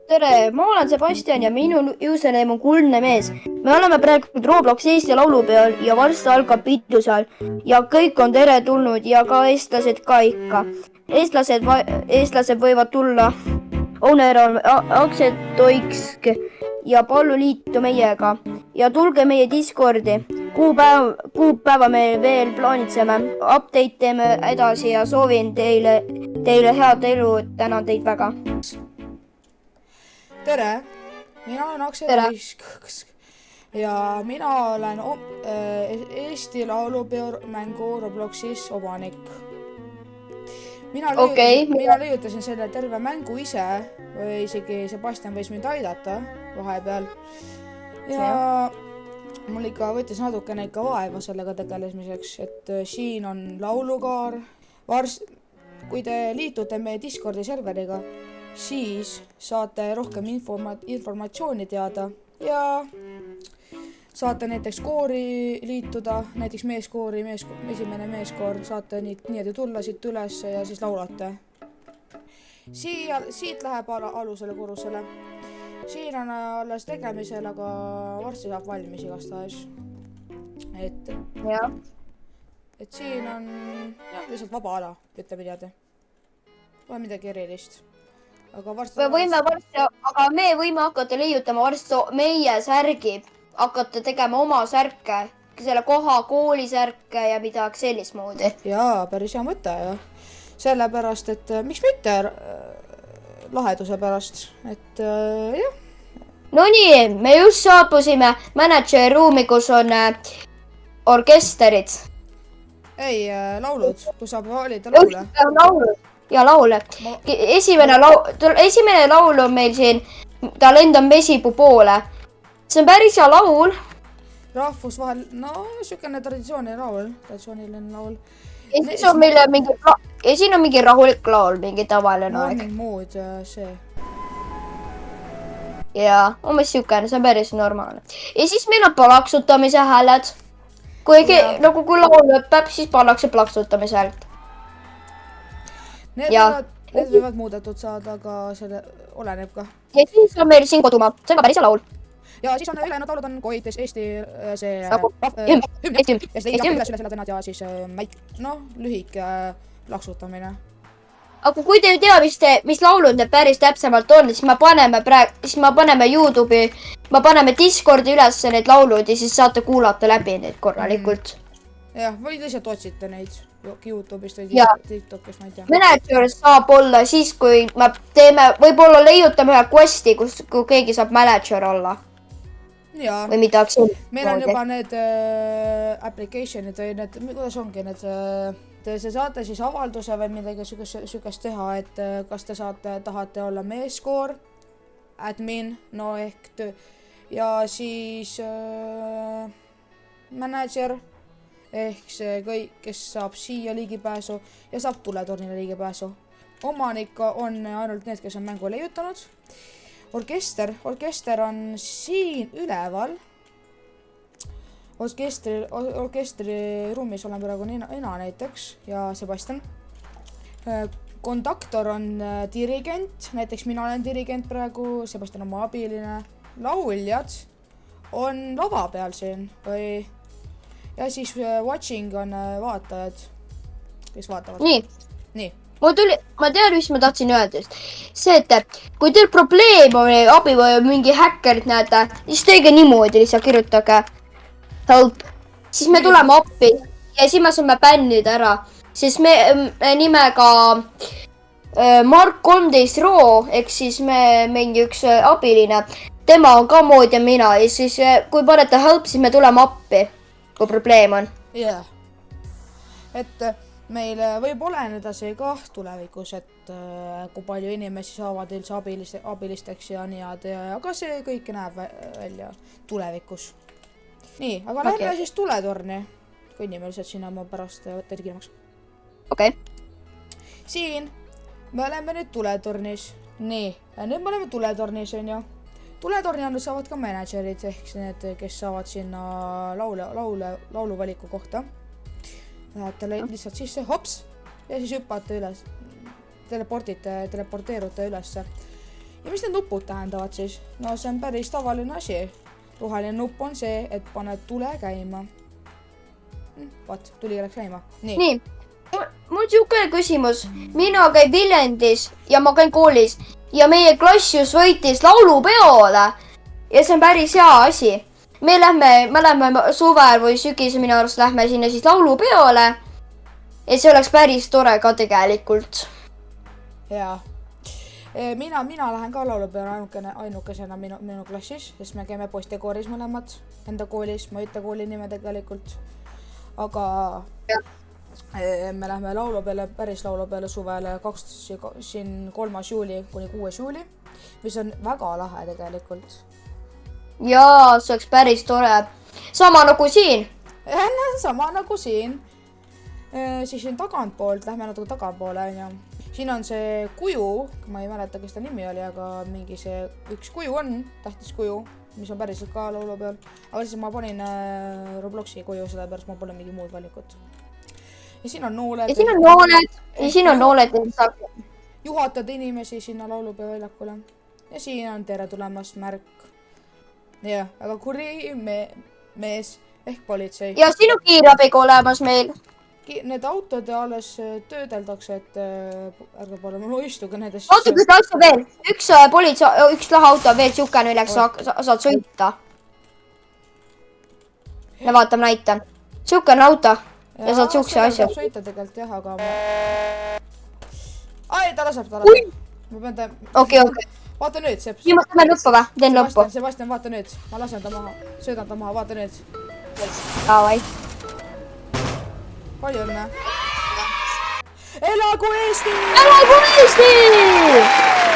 tere, ma olen Sebastian ja minu username on Kuldne Mees. Me oleme praegu Robloksi Eesti laulupeol ja varsti algab pidusaal ja kõik on teretulnud ja ka eestlased ka ikka. Eestlased võivad tulla. Owner on Aksetoiksk ja palun liitu meiega ja tulge meie Discordi. Kuupäeva me veel plaanitseme. Update teeme edasi ja soovin teile head elu. Tänan teid väga. Tere, mina olen Aksetoiksk ja mina olen Eesti laulupeo mängu Robloxis omanik. Mina leiutasin selle terve mängu ise või isegi Sebastian võis mind aidata vahepeal. Ja mul ikka võttis natukene ikka vaeva sellega tegelemiseks, et siin on laulukaar. Kui te liitute meie Discordi serveriga, siis saate rohkem informatsiooni teada ja saate näiteks koori liituda, näiteks meeskoori, esimene meeskoor, saate nii tulla siit üles ja siis laulate. Siit läheb alusele korrusele. Siin on alles tegemisel, aga varsti saab valmis igastahes. Et siin on lihtsalt vaba ala, ütleme teada. Pole midagi erilist. Aga me võime hakata leiutama varsti meie särgi, hakata tegema oma särke, selle koha koolisärke ja midagi sellist moodi. Jaa, päris hea mõte ja sellepärast, et miks mitte laheduse pärast, et jah. No nii, me just saabusime manager ruumi, kus on orkesterid. Ei, laulud, kus saab valida laule. Ja laule. Esimene laul on meil siin, ta lendab mesipuu poole. See on päris hea laul. Rahvusvahel, sükene traditsiooniline laul. Ja siin on mingi rahulik laul, mingi tavaline aeg. Morning mood, see. Ja, umbes sükene, see on päris normaalne. Ja siis meil on plaksutamise hääled. Kui laul lõpeb, siis pannakse plaksutamise häält. Need võivad muudetud saada, aga selle oleneb ka. Ja siis on meil siin Kodumaa, see on ka päris hea laul. Ja siis on ülejäänud laulud on Koites, Eesti üles ja siis lühike plaksutamine. Aga kui te ei tea, mis laulud need päris täpsemalt on, siis me paneme YouTube'i, me paneme Discordi üles need laulud ja siis saate kuulata läbi neid korralikult. Jah, või lihtsalt otsite neid YouTube'ist või TikTok'ist, ma ei tea. Manager saab olla siis, kui me teeme, võib-olla leiutame ühe questi, kui keegi saab manager olla. Jaa. Või midagi siin. Meil on juba need applicationid või need, kuidas ongi need, te saate siis avalduse või midagi sükest teha, et kas te tahate olla meeskoor, admin, ehk töö, ja siis manager, ehk see kõik, kes saab siia ligipääsu ja saab tuletornile ligipääsu. Omanik on ainult need, kes on mängu leiutanud. Orkester on siin üleval. Orkestri ruumis olen praegu Ina näiteks ja Sebastian. Kondaktor on dirigent, näiteks mina olen dirigent praegu, Sebastian on mu abiline. Lauljad on lava peal siin ja siis watching on vaatajad, kes vaatavad. Nii. Ma tean, mis ma tahtsin öelda. See, et kui teil probleem on abi või mingi häkkerit näete, siis teege niimoodi, lihtsalt kirjutage help. Siis me tuleme appi ja siis me saame bännida ära. Siis me nimega Mark 13 Roo, ehk siis me mingi üks abiline, tema on ka mood ja mina ja siis kui panete help, siis me tuleme appi, kui probleem on. Jah. Et meil võib oleneda see ka tulevikus, et kui palju inimesi saavad üldse abilisteks ja nii, aga see kõik näeb välja tulevikus. Nii, aga lähme siis tuletorni, kui inimesed sinna ma pärast teed kirjamaks. Okei. Siin me oleme nüüd tuletornis. Nii, nüüd me oleme tuletornis, on ju. Tuletorni on saavad ka managerid, ehk need, kes saavad sinna lauluvaliku kohta. Lähete lihtsalt sisse, hops, ja siis hüppate üles, teleporteerute ülesse. ja mis need nupud tähendavad siis? No see on päris tavaline asi. Roheline nupp on see, et paned tule käima. Vaat, tuli läks käima. Nii. Mul on siukene küsimus. Mina käin Viljandis ja ma käin koolis ja meie klass just võitis laulupeole. Ja see on päris hea asi. Me lähme suvel või sügisel minu arust lähme sinna siis laulupeole. Ja see oleks päris tore ka tegelikult. Jaa. Mina lähen ka laulupeole ainukesena minu klassis, sest me käime postikooris mõlemad enda koolis. Ma ei ütle kooli nime tegelikult. Aga me lähme laulupeale, päris laulupeale suvele 3. juuli kuni 6. juuli, mis on väga lahe tegelikult. Jaa, see oleks päris tore. Sama nagu siin. Sama nagu siin. Siis siin tagantpoolt, lähme natuke tagantpoole, on ju. Siin on see kuju, ma ei mäleta, kes ta nimi oli, aga mingi see üks kuju on, tähtis kuju, mis on päriselt ka laulupeal. Aga siis ma panin Robloxi kuju, sellepärast ma pole mingi muud valikut. Ja siin on nooled. Ja siin on nooled. Juhatad inimesi sinna laulupeo väljakule. Ja siin on tere tulemast märk. Ja, aga kuri mees ehk politsei. Ja siin on kiirabiga olemas meil. Need autod alles töödeldakse, et ärge pole mul istuge nendest. Autoga seda asja veel. Üks auto veel siukene, milleks saad sõita. Ja vaatame näitan. Siukene auto. Ja saad siukse asja. Saab sõita tegelikult jah, aga Ai, ta laseb. Ma pean ta... Okei. Vaata nüüd, Sepp. Nii, ma teeme lõppu või? Teen lõppu. Sebastian, vaata nüüd. Ma lasen ta maha. Söödan ta maha, vaata nüüd. Davai. Palju õnne. Elagu Eesti! Elagu Eesti!